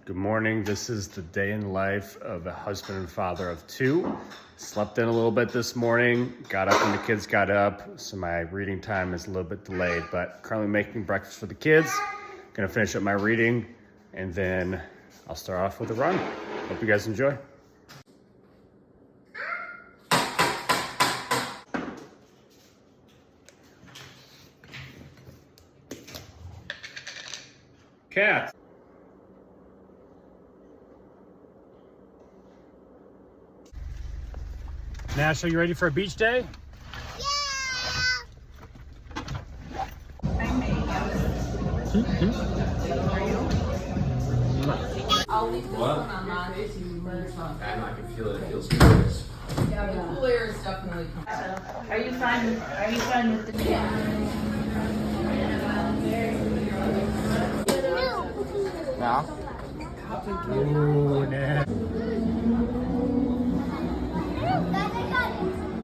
Good morning. This is the day in life of a husband and father of two. Slept in a little bit this morning, got up when the kids got up, so my reading time is a little bit delayed, but currently making breakfast for the kids. Gonna finish up my reading, and then I'll start off with a run. Hope you guys enjoy. Cat. Nash, are you ready for a beach day? I'll leave this What? one on mine. I know, I can feel it. It feels good. Yeah, the cool air is definitely coming. Are you fine with the Ooh, Nash.